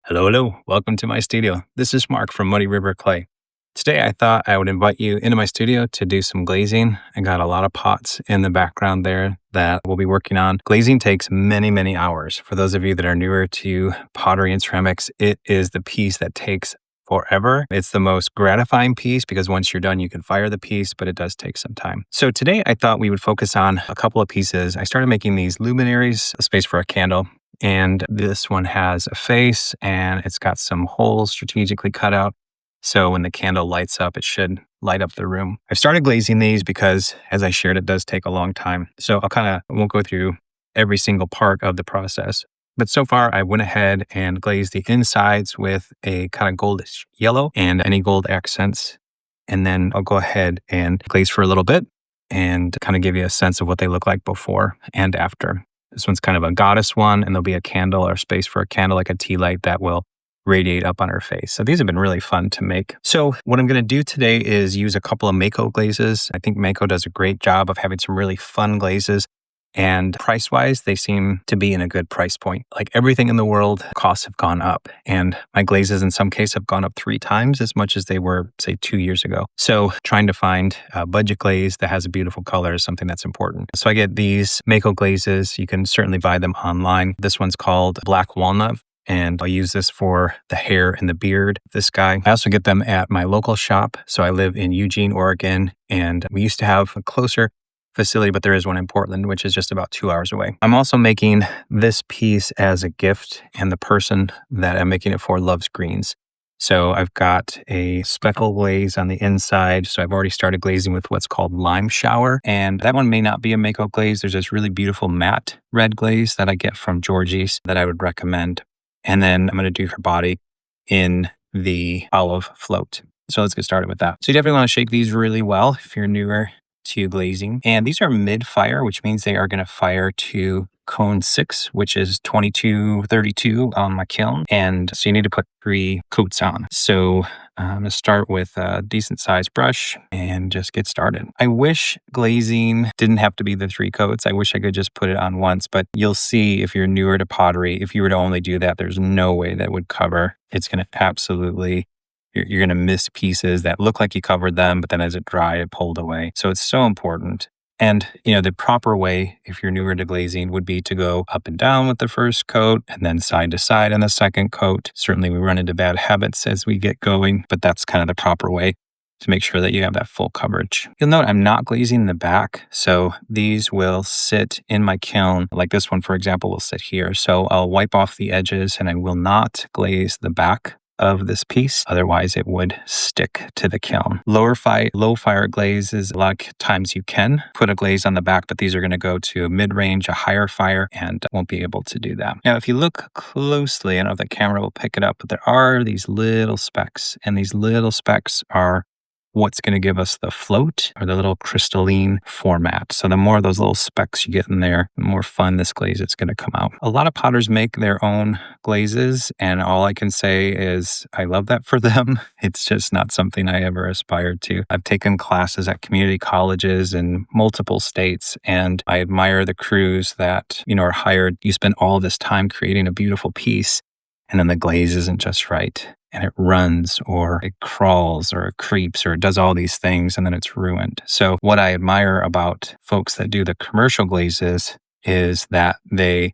Hello. Welcome to my studio. This is Mark from Muddy River Clay. Today, I thought I would invite you into my studio to do some glazing. I got a lot of pots in the background there that we'll be working on. Glazing takes many, many hours. For those of you that are newer to pottery and ceramics, it is the piece that takes forever. It's the most gratifying piece because once you're done, you can fire the piece, but it does take some time. So today, I thought we would focus on a couple of pieces. I started making these luminaries, a space for a candle. And this one has a face and it's got some holes strategically cut out. So when the candle lights up, it should light up the room. I've started glazing these because, as I shared, it does take a long time. So won't go through every single part of the process. But so far, I went ahead and glazed the insides with a kind of goldish yellow and any gold accents. And then I'll go ahead and glaze for a little bit and kind of give you a sense of what they look like before and after. This one's kind of a goddess one, and there'll be a candle or space for a candle, like a tea light that will radiate up on her face. So these have been really fun to make. So what I'm going to do today is use a couple of Mayco glazes. I think Mayco does a great job of having some really fun glazes. And price-wise, they seem to be in a good price point. Like everything in the world, costs have gone up. And my glazes in some cases have gone up 3 times as much as they were, say, 2 years ago. So trying to find a budget glaze that has a beautiful color is something that's important. So I get these Mayco glazes. You can certainly buy them online. This one's called Black Walnut. And I'll use this for the hair and the beard. This guy, I also get them at my local shop. So I live in Eugene, Oregon, and we used to have a closer facility, but there is one in Portland, which is just about 2 hours away. I'm also making this piece as a gift, and the person that I'm making it for loves greens. So I've got a speckle glaze on the inside. So I've already started glazing with what's called lime shower. And that one may not be a Mayco glaze. There's this really beautiful matte red glaze that I get from Georgie's that I would recommend. And then I'm going to do her body in the olive float. So let's get started with that. So you definitely want to shake these really well if you're newer to glazing. And these are mid-fire, which means they are going to fire to cone 6, which is 2232 on my kiln. And so you need to put 3 coats on. So I'm going to start with a decent sized brush and just get started. I wish glazing didn't have to be the 3 coats. I wish I could just put it on once, but you'll see if you're newer to pottery, if you were to only do that, there's no way that would cover. It's going to absolutely, you're going to miss pieces that look like you covered them, but then as it dried, it pulled away. So it's so important. And, the proper way, if you're newer to glazing, would be to go up and down with the first coat and then side to side on the second coat. Certainly we run into bad habits as we get going, but that's kind of the proper way to make sure that you have that full coverage. You'll note I'm not glazing the back. So these will sit in my kiln. Like this one, for example, will sit here. So I'll wipe off the edges and I will not glaze the back of this piece. Otherwise, it would stick to the kiln. Low fire glazes, a lot of times you can put a glaze on the back, but these are going to go to a mid-range, a higher fire, and won't be able to do that. Now, if you look closely, I don't know if the camera will pick it up, but there are these little specks, and these little specks are what's going to give us the float or the little crystalline format. So the more of those little specks you get in there, the more fun this glaze is going to come out. A lot of potters make their own glazes, and all I can say is I love that for them. It's just not something I ever aspired to. I've taken classes at community colleges in multiple states, and I admire the crews that, are hired. You spend all this time creating a beautiful piece, and then the glaze isn't just right. And it runs or it crawls or it creeps or it does all these things and then it's ruined. So what I admire about folks that do the commercial glazes is that they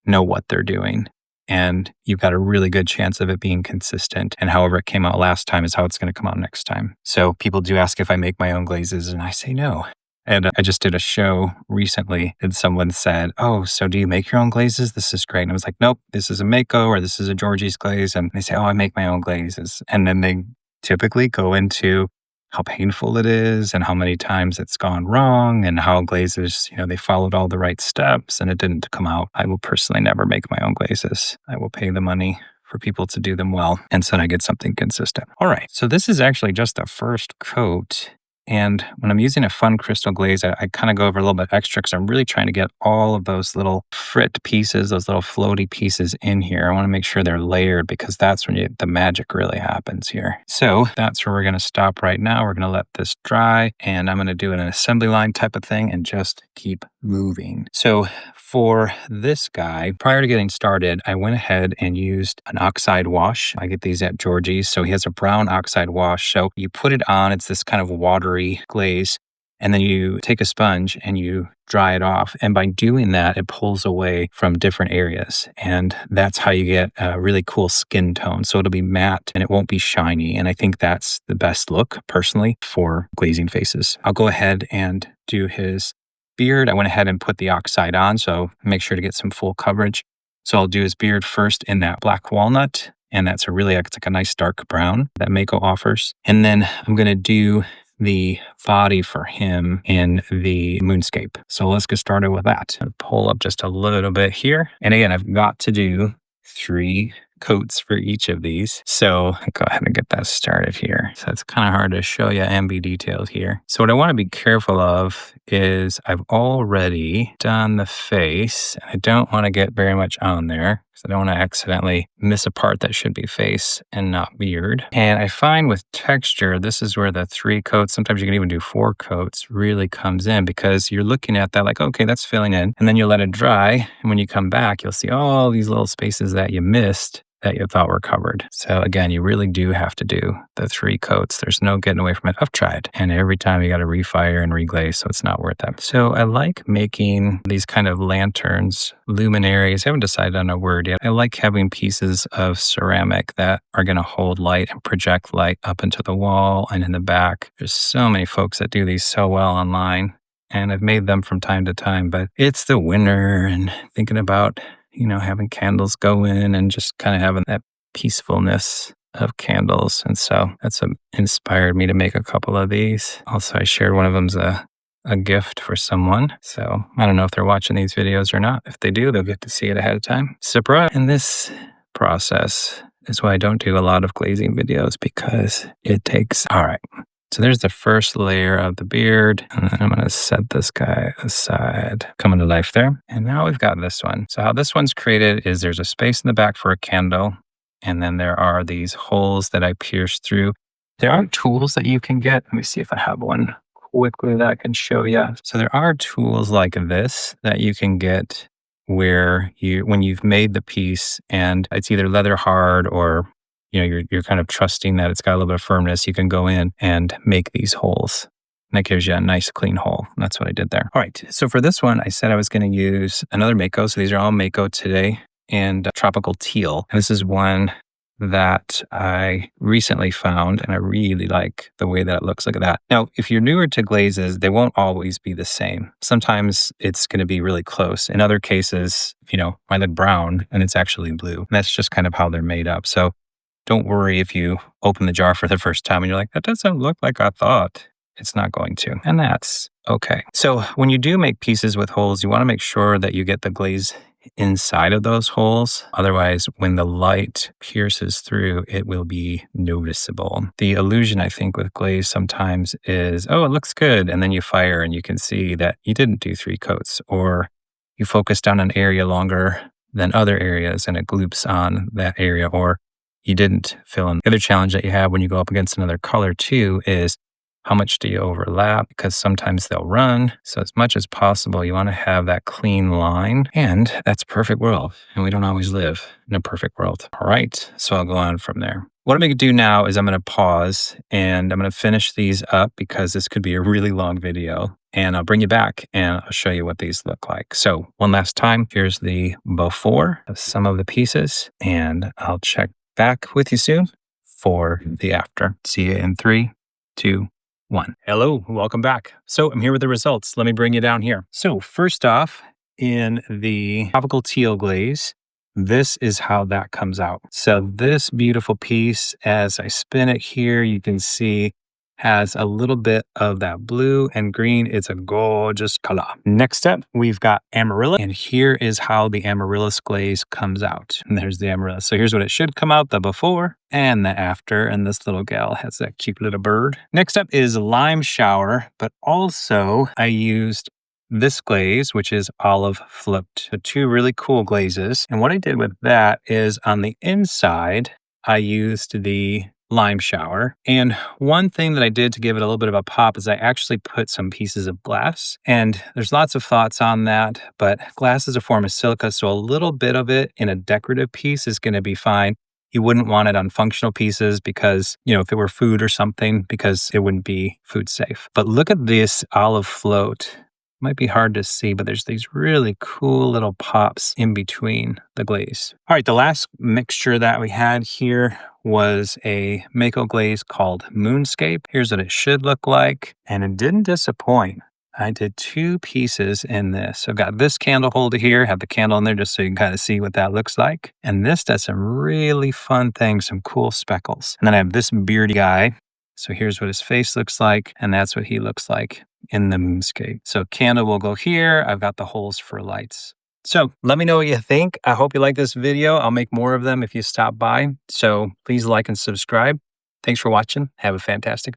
know what they're doing. And you've got a really good chance of it being consistent. And however it came out last time is how it's going to come out next time. So people do ask if I make my own glazes and I say no. And I just did a show recently and someone said, "Oh, so do you make your own glazes? This is great." And I was like, "Nope, this is a Mayco or this is a Georgie's glaze." And they say, "Oh, I make my own glazes." And then they typically go into how painful it is and how many times it's gone wrong and how glazes, they followed all the right steps and it didn't come out. I will personally never make my own glazes. I will pay the money for people to do them well. And so I get something consistent. All right. So this is actually just the first coat. And when I'm using a fun crystal glaze, I kind of go over a little bit extra because I'm really trying to get all of those little frit pieces, those little floaty pieces in here. I want to make sure they're layered because that's when the magic really happens here. So that's where we're going to stop right now. We're going to let this dry, and I'm going to do an assembly line type of thing and just keep moving. So for this guy, prior to getting started, I went ahead and used an oxide wash. I get these at Georgie's. So he has a brown oxide wash. So you put it on, it's this kind of watery glaze, and then you take a sponge and you dry it off. And by doing that, it pulls away from different areas. And that's how you get a really cool skin tone. So it'll be matte and it won't be shiny. And I think that's the best look personally for glazing faces. I'll go ahead and do his beard. I went ahead and put the oxide on, so make sure to get some full coverage. So I'll do his beard first in that black walnut, and that's it's like a nice dark brown that Mayco offers. And then I'm going to do the body for him in the moonscape. So let's get started with that. I'll pull up just a little bit here. And again, I've got to do 3 coats for each of these. So I'll go ahead and get that started here. So it's kind of hard to show you and be detailed here. So what I want to be careful of is I've already done the face. I don't want to get very much on there because I don't want to accidentally miss a part that should be face and not beard. And I find with texture, this is where the 3 coats, sometimes you can even do 4 coats, really comes in because you're looking at that like, okay, that's filling in. And then you'll let it dry. And when you come back, you'll see all these little spaces that you missed that you thought were covered. So again, you really do have to do the 3 coats. There's no getting away from it. I've tried. And every time you got to refire and reglaze, so it's not worth it. So I like making these kind of lanterns, luminaries. I haven't decided on a word yet. I like having pieces of ceramic that are going to hold light and project light up into the wall and in the back. There's so many folks that do these so well online. And I've made them from time to time, but it's the winter and thinking about having candles go in and just kind of having that peacefulness of candles. And so that's what inspired me to make a couple of these. Also, I shared one of them's a gift for someone. So I don't know if they're watching these videos or not. If they do, they'll get to see it ahead of time. Surprise! In this process is why I don't do a lot of glazing videos because it takes, all right. So there's the first layer of the beard, and then I'm going to set this guy aside, coming to life there. And now we've got this one. So how this one's created is there's a space in the back for a candle, and then there are these holes that I pierce through. There are tools that you can get. Let me see if I have one quickly that I can show you. So there are tools like this that you can get where when you've made the piece and it's either leather hard or you're kind of trusting that it's got a little bit of firmness, you can go in and make these holes. And that gives you a nice clean hole. And that's what I did there. All right. So for this one, I said I was going to use another Mayco. So these are all Mayco today and Tropical Teal. And this is one that I recently found and I really like the way that it looks. Look at that. Now, if you're newer to glazes, they won't always be the same. Sometimes it's going to be really close. In other cases, I look brown and it's actually blue. And that's just kind of how they're made up. So don't worry if you open the jar for the first time and you're like, that doesn't look like I thought. It's not going to. And that's okay. So when you do make pieces with holes, you want to make sure that you get the glaze inside of those holes. Otherwise, when the light pierces through, it will be noticeable. The illusion, I think, with glaze sometimes is, oh, it looks good. And then you fire and you can see that you didn't do 3 coats, or you focused on an area longer than other areas and it gloops on that area, or you didn't fill in. The other challenge that you have when you go up against another color too is how much do you overlap? Because sometimes they'll run. So as much as possible, you want to have that clean line. And that's a perfect world. And we don't always live in a perfect world. All right. So I'll go on from there. What I'm going to do now is I'm going to pause and I'm going to finish these up because this could be a really long video. And I'll bring you back and I'll show you what these look like. So one last time, here's the before of some of the pieces. And I'll check back with you soon for the after. See you in 3, 2, 1. Hello, welcome back. So I'm here with the results. Let me bring you down here. So first off, in the Tropical Teal glaze, this is how that comes out. So this beautiful piece, as I spin it here, you can see has a little bit of that blue and green. It's a gorgeous color. Next up, we've got amaryllis, and here is how the amaryllis glaze comes out. And there's the amaryllis. So here's what it should come out, the before and the after, and this little gal has that cute little bird. Next up is lime shower, but also I used this glaze, which is olive flipped. So two really cool glazes. And what I did with that is on the inside, I used the lime shower. And one thing that I did to give it a little bit of a pop is I actually put some pieces of glass. And there's lots of thoughts on that, but glass is a form of silica, so a little bit of it in a decorative piece is going to be fine. You wouldn't want it on functional pieces because, if it were food or something, because it wouldn't be food safe. But look at this olive float. Might be hard to see, but there's these really cool little pops in between the glaze. All right, the last mixture that we had here was a Mayco glaze called Moonscape. Here's what it should look like, and it didn't disappoint. I did 2 pieces in this. I've got this candle holder here, have the candle in there just so you can kind of see what that looks like. And this does some really fun things, some cool speckles. And then I have this beardy guy. So here's what his face looks like, and that's what he looks like in the moonscape. So candle will go here. I've got the holes for lights. So let me know what you think. I hope you like this video. I'll make more of them if you stop by. So please like and subscribe. Thanks for watching. Have a fantastic